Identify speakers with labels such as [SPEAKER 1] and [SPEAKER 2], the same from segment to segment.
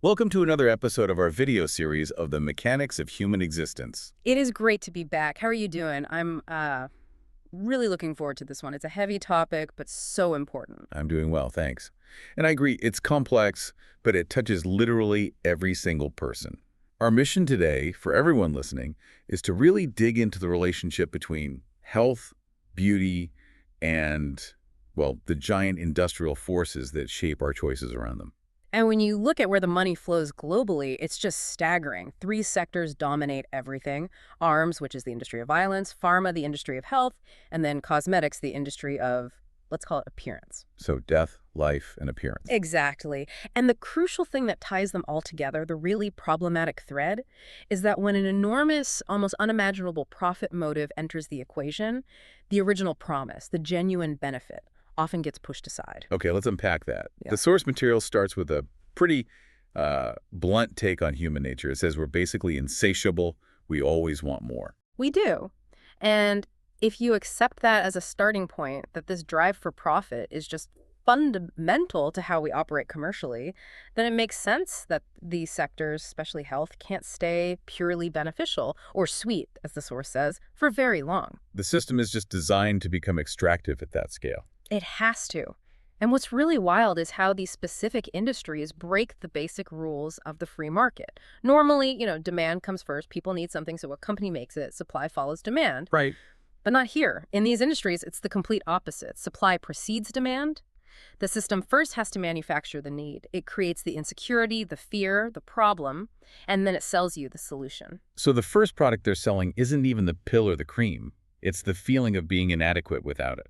[SPEAKER 1] Welcome to another episode of our video series of the mechanics of human existence.
[SPEAKER 2] It is great to be back. How are you doing? I'm really looking forward to this one. It's a heavy topic, but so important.
[SPEAKER 1] I'm doing well, thanks. And I agree, it's complex, but it touches literally every single person. Our mission today, for everyone listening, is to really dig into the relationship between health, beauty, and, well, the giant industrial forces that shape our choices around them.
[SPEAKER 2] And when you look at where the money flows globally, it's just staggering. Three sectors dominate everything. Arms, which is the industry of violence, pharma, the industry of health, and then cosmetics, the industry of, let's call it appearance.
[SPEAKER 1] So death, life, and appearance.
[SPEAKER 2] Exactly. And the crucial thing that ties them all together, the really problematic thread, is that when an enormous, almost unimaginable profit motive enters the equation, the original promise, the genuine benefit, often gets pushed aside.
[SPEAKER 1] Okay, let's unpack that.
[SPEAKER 2] Yeah.
[SPEAKER 1] The source material starts with a pretty blunt take on human nature. It says we're basically insatiable. We always want more.
[SPEAKER 2] We do. And if you accept that as a starting point, that this drive for profit is just fundamental to how we operate commercially, then it makes sense that these sectors, especially health, can't stay purely beneficial or sweet, as the source says, for very long.
[SPEAKER 1] The system is just designed to become extractive at that scale.
[SPEAKER 2] It has to. And what's really wild is how these specific industries break the basic rules of the free market. Normally, demand comes first. People need something, so a company makes it. Supply follows demand.
[SPEAKER 1] Right.
[SPEAKER 2] But not here. In these industries, it's the complete opposite. Supply precedes demand. The system first has to manufacture the need. It creates the insecurity, the fear, the problem, and then it sells you the solution.
[SPEAKER 1] So the first product they're selling isn't even the pill or the cream. It's the feeling of being inadequate without it.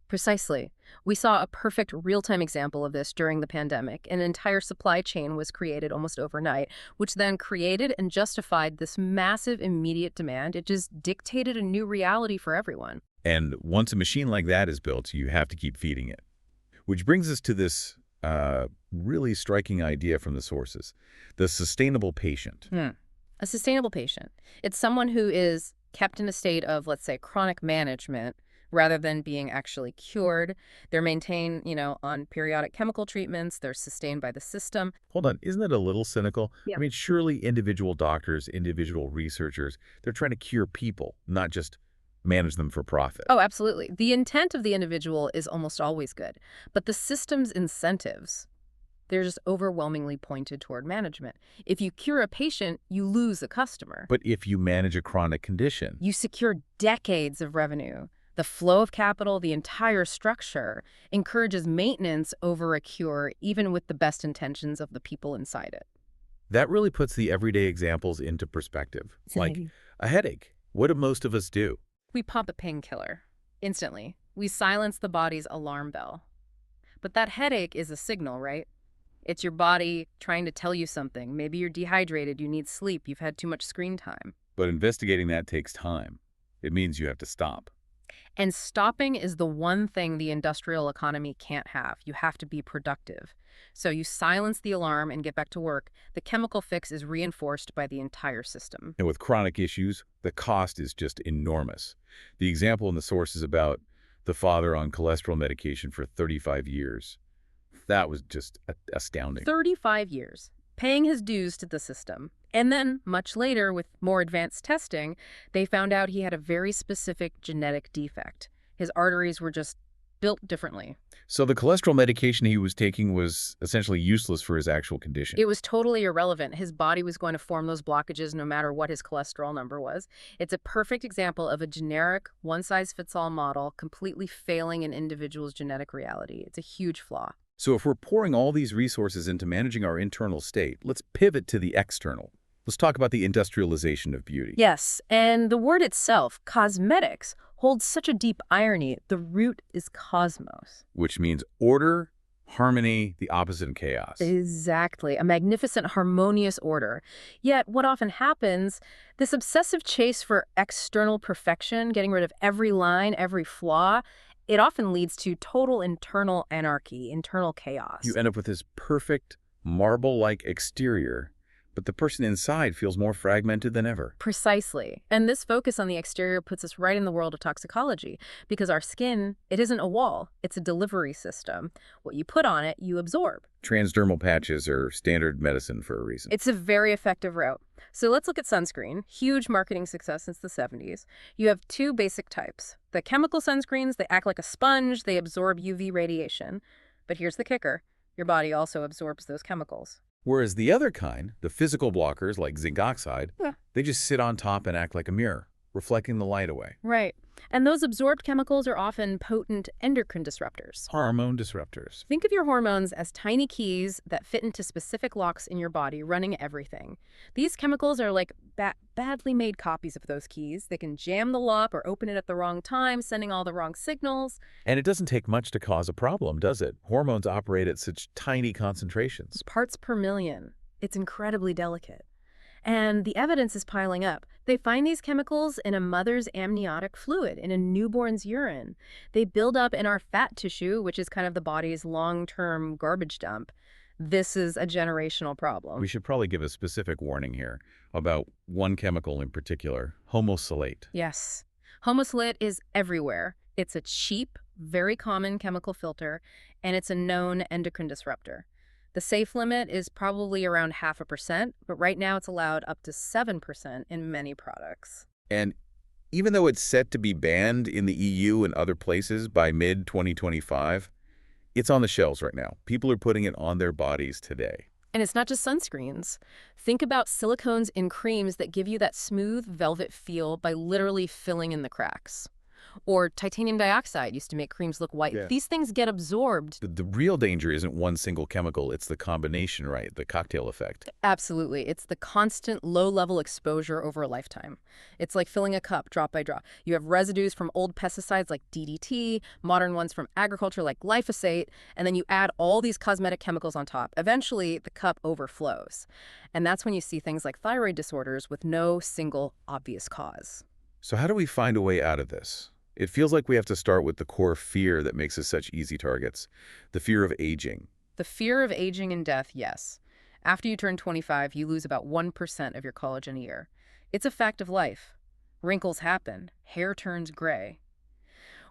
[SPEAKER 2] Precisely. We saw a perfect real-time example of this during the pandemic. An entire supply chain was created almost overnight, which then created and justified this massive immediate demand. It just dictated a new reality for everyone.
[SPEAKER 1] And once a machine like that is built, you have to keep feeding it. Which brings us to this really striking idea from the sources, the sustainable patient.
[SPEAKER 2] A sustainable patient. It's someone who is kept in a state of, let's say, chronic management, rather than being actually cured. They're maintained, on periodic chemical treatments. They're sustained by the system.
[SPEAKER 1] Hold on, isn't that a little cynical?
[SPEAKER 2] Yeah.
[SPEAKER 1] I mean, surely individual doctors, individual researchers, they're trying to cure people, not just manage them for profit.
[SPEAKER 2] Oh, absolutely. The intent of the individual is almost always good. But the system's incentives, they're just overwhelmingly pointed toward management. If you cure a patient, you lose a customer.
[SPEAKER 1] But if you manage a chronic condition,
[SPEAKER 2] You secure decades of revenue. The flow of capital, the entire structure, encourages maintenance over a cure, even with the best intentions of the people inside it.
[SPEAKER 1] that really puts the everyday examples into perspective. Like a headache. What do most of us do?
[SPEAKER 2] We pump a painkiller. Instantly. We silence the body's alarm bell. But that headache is a signal, right? It's your body trying to tell you something. Maybe you're dehydrated, you need sleep, you've had too much screen time.
[SPEAKER 1] But investigating that takes time. It means you have to stop.
[SPEAKER 2] And stopping is the one thing the industrial economy can't have. You have to be productive. So you silence the alarm and get back to work. The chemical fix is reinforced by the entire system.
[SPEAKER 1] And with chronic issues, the cost is just enormous. The example in the source is about the father on cholesterol medication for 35 years. That was just astounding.
[SPEAKER 2] 35 years, paying his dues to the system. And then, much later, with more advanced testing, they found out he had a very specific genetic defect. His arteries were just built differently.
[SPEAKER 1] So the cholesterol medication he was taking was essentially useless for his actual condition.
[SPEAKER 2] It was totally irrelevant. His body was going to form those blockages no matter what his cholesterol number was. It's a perfect example of a generic, one-size-fits-all model completely failing an individual's genetic reality. It's a huge flaw.
[SPEAKER 1] So if we're pouring all these resources into managing our internal state, let's pivot to the external. Let's talk about the industrialization of beauty.
[SPEAKER 2] Yes, and the word itself, cosmetics, holds such a deep irony. The root is cosmos.
[SPEAKER 1] Which means order, harmony, the opposite of chaos.
[SPEAKER 2] Exactly, a magnificent, harmonious order. Yet what often happens, this obsessive chase for external perfection, getting rid of every line, every flaw, it often leads to total internal anarchy, internal chaos.
[SPEAKER 1] You end up with this perfect, marble-like exterior, but the person inside feels more fragmented than ever.
[SPEAKER 2] Precisely. And this focus on the exterior puts us right in the world of toxicology, because our skin, it isn't a wall, it's a delivery system. What you put on it, you absorb.
[SPEAKER 1] Transdermal patches are standard medicine for a reason.
[SPEAKER 2] It's a very effective route. So let's look at sunscreen. Huge marketing success since the 70s. You have two basic types. The chemical sunscreens, they act like a sponge, they absorb UV radiation. But here's the kicker. Your body also absorbs those chemicals.
[SPEAKER 1] Whereas the other kind, the physical blockers like zinc oxide,
[SPEAKER 2] Yeah.
[SPEAKER 1] they just sit on top and act like a mirror, reflecting the light away.
[SPEAKER 2] Right. And those absorbed chemicals are often potent endocrine disruptors.
[SPEAKER 1] Hormone disruptors.
[SPEAKER 2] Think of your hormones as tiny keys that fit into specific locks in your body, running everything. These chemicals are like badly made copies of those keys. They can jam the lock or open it at the wrong time, sending all the wrong signals.
[SPEAKER 1] And it doesn't take much to cause a problem, does it? Hormones operate at such tiny concentrations.
[SPEAKER 2] Parts per million. It's incredibly delicate. And the evidence is piling up. They find these chemicals in a mother's amniotic fluid, in a newborn's urine. They build up in our fat tissue, which is kind of the body's long-term garbage dump. This is a generational problem.
[SPEAKER 1] We should probably give a specific warning here about one chemical in particular, homosalate.
[SPEAKER 2] Yes. Homosalate is everywhere. It's a cheap, very common chemical filter, and it's a known endocrine disruptor. The safe limit is probably around 0.5%, but right now it's allowed up to 7% in many products.
[SPEAKER 1] And even though it's set to be banned in the EU and other places by mid-2025, it's on the shelves right now. People are putting it on their bodies today.
[SPEAKER 2] And it's not just sunscreens. Think about silicones in creams that give you that smooth velvet feel by literally filling in the cracks. Or titanium dioxide used to make creams look white.
[SPEAKER 1] Yeah.
[SPEAKER 2] These things get absorbed.
[SPEAKER 1] The real danger isn't one single chemical, it's the combination, right? The cocktail effect.
[SPEAKER 2] Absolutely. It's the constant low-level exposure over a lifetime. It's like filling a cup drop by drop. You have residues from old pesticides like DDT, modern ones from agriculture like glyphosate, and then you add all these cosmetic chemicals on top. Eventually, the cup overflows. And that's when you see things like thyroid disorders with no single obvious cause.
[SPEAKER 1] So how do we find a way out of this? It feels like we have to start with the core fear that makes us such easy targets, the fear of aging.
[SPEAKER 2] The fear of aging and death, yes. After you turn 25, you lose about 1% of your collagen a year. It's a fact of life. Wrinkles happen. Hair turns gray.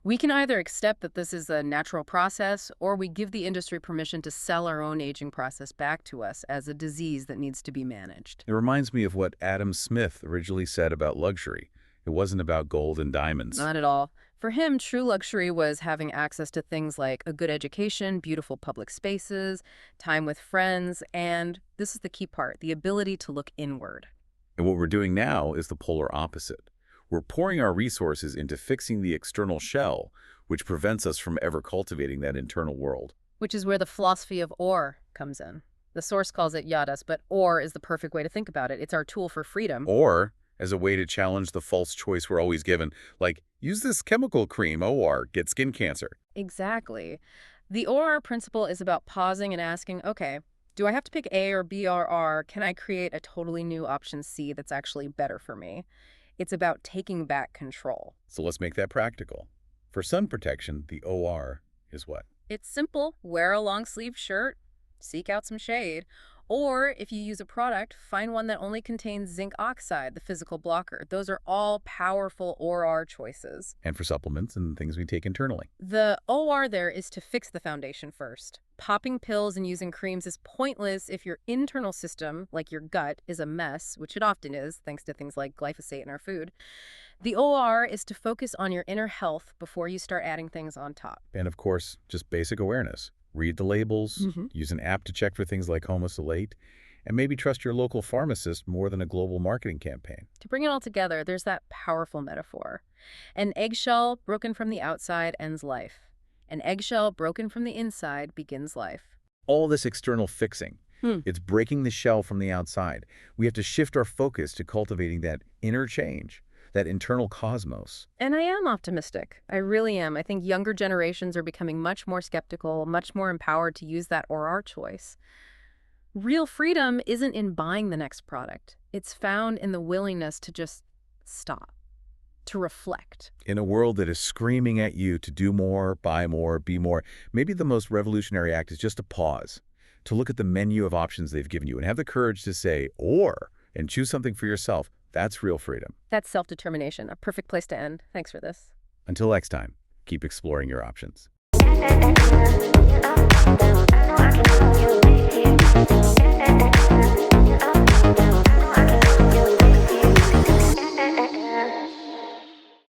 [SPEAKER 2] We can either accept that this is a natural process, or we give the industry permission to sell our own aging process back to us as a disease that needs to be managed.
[SPEAKER 1] It reminds me of what Adam Smith originally said about luxury. It wasn't about gold and diamonds.
[SPEAKER 2] Not at all. For him, true luxury was having access to things like a good education, beautiful public spaces, time with friends, and this is the key part, the ability to look inward.
[SPEAKER 1] And what we're doing now is the polar opposite. We're pouring our resources into fixing the external shell, which prevents us from ever cultivating that internal world.
[SPEAKER 2] Which is where the philosophy of or comes in. The source calls it yadas, but or is the perfect way to think about it. It's our tool for freedom.
[SPEAKER 1] Or as a way to challenge the false choice we're always given, like, use this chemical cream, or get skin cancer.
[SPEAKER 2] Exactly. The OR principle is about pausing and asking, okay, do I have to pick A or B or R? Can I create a totally new option C that's actually better for me? It's about taking back control.
[SPEAKER 1] So let's make that practical. For sun protection, the OR is what?
[SPEAKER 2] It's simple. Wear a long-sleeved shirt, seek out some shade. Or if you use a product, find one that only contains zinc oxide, the physical blocker. Those are all powerful OR choices.
[SPEAKER 1] And for supplements and things we take internally.
[SPEAKER 2] The OR there is to fix the foundation first. Popping pills and using creams is pointless if your internal system, like your gut, is a mess, which it often is, thanks to things like glyphosate in our food. The OR is to focus on your inner health before you start adding things on top.
[SPEAKER 1] And of course, just basic awareness. Read the labels, use an app to check for things like Homosalate, and maybe trust your local pharmacist more than a global marketing campaign.
[SPEAKER 2] To bring it all together, there's that powerful metaphor. An eggshell broken from the outside ends life. An eggshell broken from the inside begins life.
[SPEAKER 1] All this external fixing, it's breaking the shell from the outside. We have to shift our focus to cultivating that inner change, that internal cosmos.
[SPEAKER 2] And I am optimistic. I really am. I think younger generations are becoming much more skeptical, much more empowered to use that or our choice. Real freedom isn't in buying the next product. It's found in the willingness to just stop, to reflect.
[SPEAKER 1] In a world that is screaming at you to do more, buy more, be more, maybe the most revolutionary act is just to pause, to look at the menu of options they've given you and have the courage to say, or, and choose something for yourself. That's real freedom.
[SPEAKER 2] That's self-determination, a perfect place to end. Thanks for this.
[SPEAKER 1] Until next time, keep exploring your options.